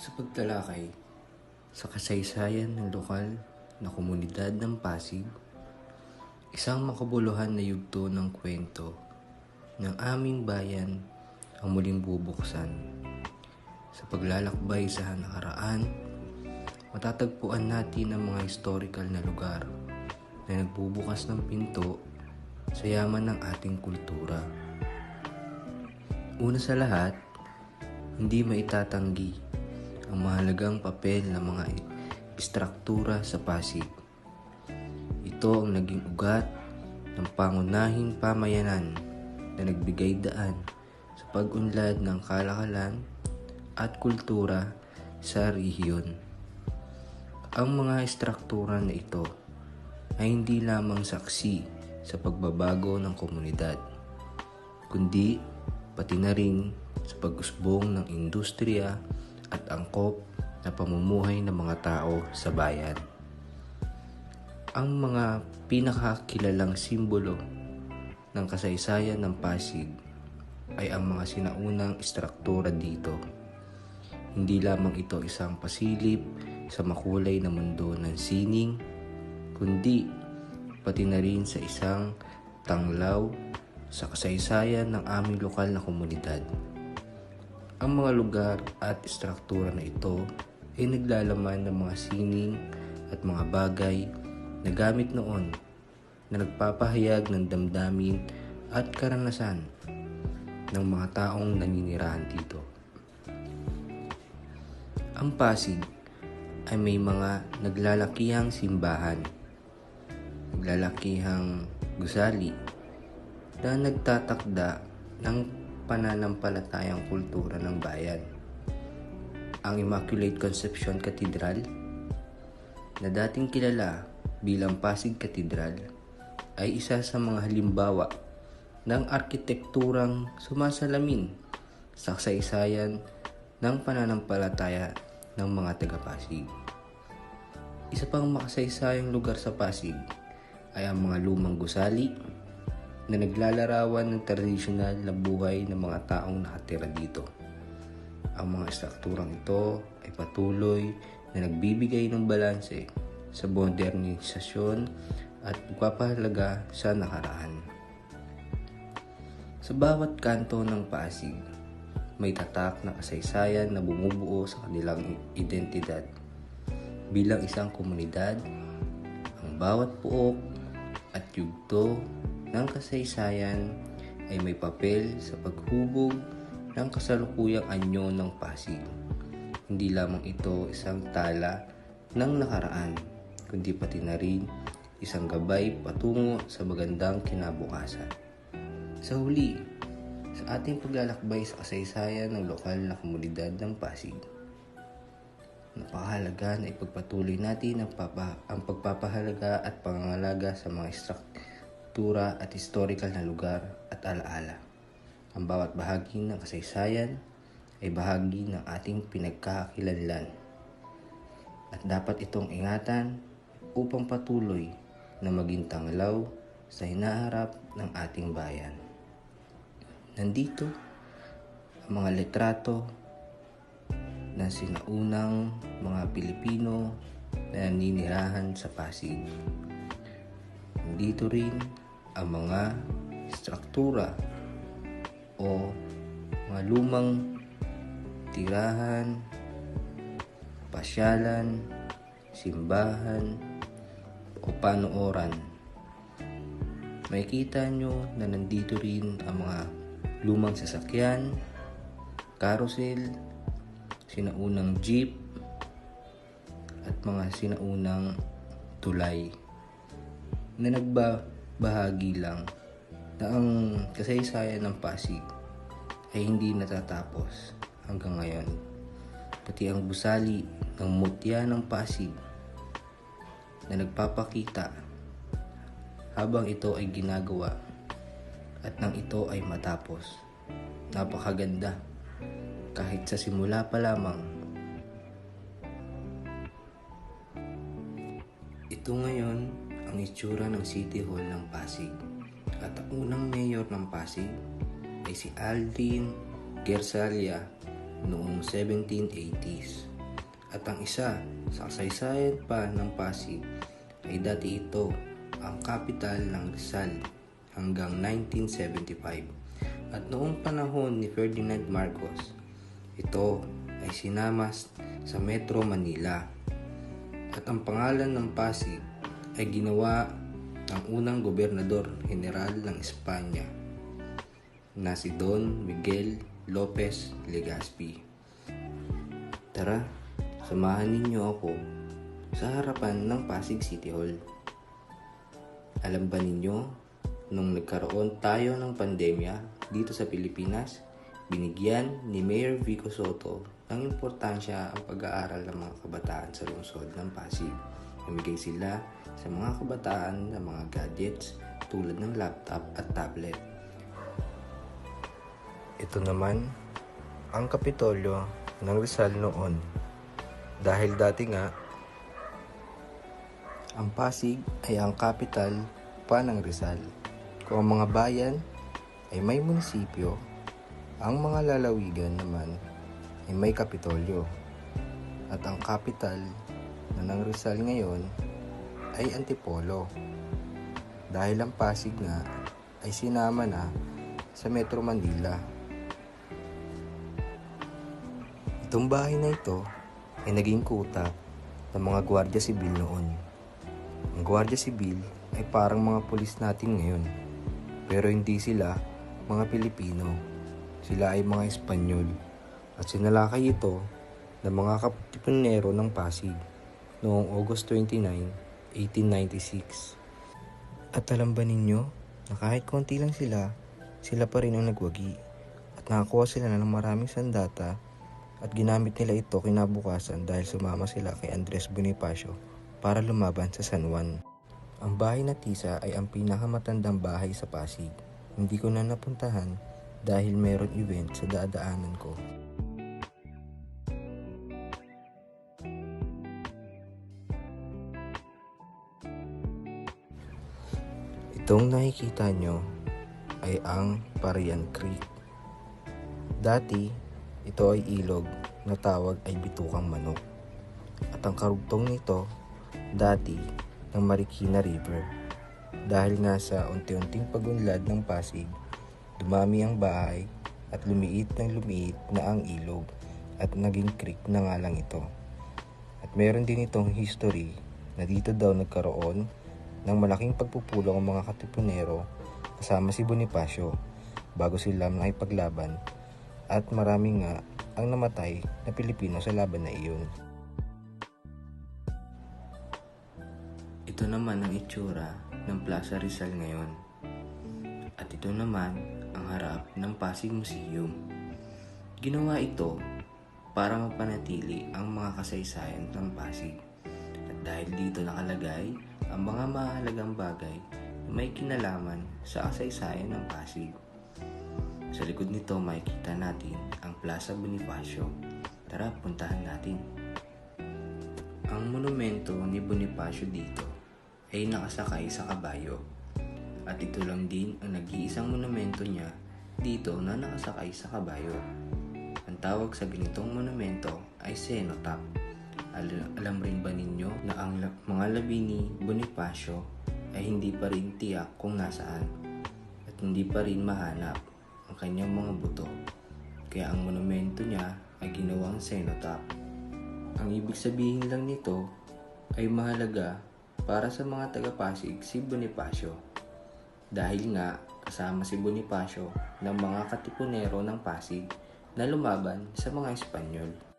Sa pagtalakay sa kasaysayan ng lokal na komunidad ng Pasig, isang makabuluhan na yugto ng kwento ng aming bayan ang muling bubuksan. Sa paglalakbay sa nakaraan, matatagpuan natin ang mga historical na lugar na nagbubukas ng pinto sa yaman ng ating kultura. Una sa lahat, hindi maitatanggi ang mahalagang papel ng mga istruktura sa Pasig. Ito ang naging ugat ng pangunahing pamayanan na nagbigay daan sa pag-unlad ng kalakalan at kultura sa rehiyon. Ang mga istruktura na ito ay hindi lamang saksi sa pagbabago ng komunidad, kundi pati na rin sa pag-usbong ng industriya at angkop na pamumuhay ng mga tao sa bayan. Ang mga pinakakilalang simbolo ng kasaysayan ng Pasig ay ang mga sinaunang istruktura dito. Hindi lamang ito isang pasilip sa makulay na mundo ng sining, kundi pati na rin sa isang tanglaw sa kasaysayan ng aming lokal na komunidad. Ang mga lugar at istruktura na ito ay naglalaman ng mga sining at mga bagay na gamit noon na nagpapahayag ng damdamin at karanasan ng mga taong naninirahan dito. Ang Pasig ay may mga naglalakihang simbahan, naglalakihang gusali na nagtatakda ng pananampalatayang kultura ng bayan. Ang Immaculate Conception Cathedral, na dating kilala bilang Pasig Cathedral, ay isa sa mga halimbawa ng arkitekturang sumasalamin sa kasaysayan ng pananampalataya ng mga taga-Pasig. Isa pang makasaysayang lugar sa Pasig ay ang mga lumang gusali na naglalarawan ng tradisyonal na buhay ng mga taong nakatira dito. Ang mga istrukturang ito ay patuloy na nagbibigay ng balanse sa modernisasyon at pagpapahalaga sa nakaraan. Sa bawat kanto ng Pasig, may tatak na kasaysayan na bumubuo sa kanilang identidad. Bilang isang komunidad, ang bawat puok at yugto ng kasaysayan ay may papel sa paghubog ng kasalukuyang anyo ng Pasig. Hindi lamang ito isang tala ng nakaraan, kundi pati na rin isang gabay patungo sa magandang kinabukasan. Sa huli, sa ating paglalakbay sa kasaysayan ng lokal na komunidad ng Pasig, napakahalaga na ipagpatuloy natin ang pagpapahalaga at pangangalaga sa mga istruktura at historical na lugar at alaala. Ang bawat bahagi ng kasaysayan ay bahagi ng ating pinagkakakilanlan at dapat itong ingatan upang patuloy na maging tanglaw sa hinaharap ng ating bayan. Nandito ang mga litrato ng sinaunang mga Pilipino na naninirahan sa Pasig. Nandito rin ang mga istruktura o mga lumang tirahan, pasyalan, simbahan o panooran. Makikita nyo na nandito rin ang mga lumang sasakyan, carousel, sinaunang jeep at mga sinaunang tulay na nagbabahagi lang na ang kasaysayan ng Pasig ay hindi natatapos hanggang ngayon. Pati ang gusali ng mutya ng Pasig na nagpapakita habang ito ay ginagawa at nang ito ay matapos. Napakaganda kahit sa simula pa lamang. Ito ngayon ang itsura ng City Hall ng Pasig. At ang unang mayor ng Pasig ay si Aldrin Gersalia noong 1780s. At ang isa sa kasaysayan pa ng Pasig ay dati ito ang kapital ng Rizal hanggang 1975. At noong panahon ni Ferdinand Marcos, ito ay sinamas sa Metro Manila. At ang pangalan ng Pasig ay ginawa ng unang gobernador general ng Espanya na si Don Miguel Lopez Legazpi. Tara, samahan ninyo ako sa harapan ng Pasig City Hall. Alam ba ninyo, nung nagkaroon tayo ng pandemya dito sa Pilipinas, binigyan ni Mayor Vico Soto ng importansya ang pag-aaral ng mga kabataan sa lungsod ng Pasig. Namigay sila sa mga kabataan ng mga gadgets tulad ng laptop at tablet. Ito naman ang Kapitolyo ng Rizal noon. Dahil dati nga, ang Pasig ay ang kapital pa ng Rizal. Kung ang mga bayan ay may munisipyo, ang mga lalawigan naman ay may kapitolyo. At ang kapital na ng Rizal ngayon ay Antipolo. Dahil ang Pasig nga ay sinama na sa Metro Manila. Itong bahay na ito ay naging kuta ng mga Gwardiya Sibil noon. Ang Gwardiya Sibil ay parang mga pulis natin ngayon. Pero hindi sila mga Pilipino. Sila ay mga Espanyol. At sinalakay ito ng mga katipunero ng Pasig noong August 29, 1896. At alam ba ninyo na kahit konti lang sila pa rin ang nagwagi. At nakakuha sila ng maraming sandata at ginamit nila ito kinabukasan dahil sumama sila kay Andres Bonifacio para lumaban sa San Juan. Ang bahay na Tisa ay ang pinakamatandang bahay sa Pasig. Hindi ko na napuntahan dahil meron event sa dadaanan ko. Itong nakikita nyo ay ang Parian Creek. Dati, ito ay ilog na tawag ay Bitukang Manok. At ang karugtong nito, dati ng Marikina River. Dahil nga sa unti-unting pagunlad ng Pasig, dumami ang bahay at lumiit na ang ilog at naging creek na nga lang ito. At meron din itong history na dito daw nagkaroon ng malaking pagpupulong ang mga katipunero kasama si Bonifacio bago sila nakipaglaban at marami nga ang namatay na Pilipino sa laban na iyon. Ito naman ang itsura ng Plaza Rizal ngayon. At ito naman ang harap ng Pasig Museum. Ginawa ito para mapanatili ang mga kasaysayan ng Pasig. At dahil dito nakalagay ang mga mahalagang bagay na may kinalaman sa kasaysayan ng Pasig. Sa likod nito makikita natin ang Plaza Bonifacio. Tara, puntahan natin. Ang monumento ni Bonifacio dito ay nakasakay sa kabayo. At ito lang din ang nag-iisang monumento niya dito na nakasakay sa kabayo. Ang tawag sa ganitong monumento ay cenotaph. Alam rin ba ninyo na ang mga labi ni Bonifacio ay hindi pa rin tiyak kung nasaan at hindi pa rin mahanap ang kanyang mga buto. Kaya ang monumento niya ay ginawang cenotaph. Ang ibig sabihin lang nito ay mahalaga para sa mga taga-Pasig si Bonifacio. Dahil nga kasama si Bonifacio ng mga katipunero ng Pasig na lumaban sa mga Espanyol.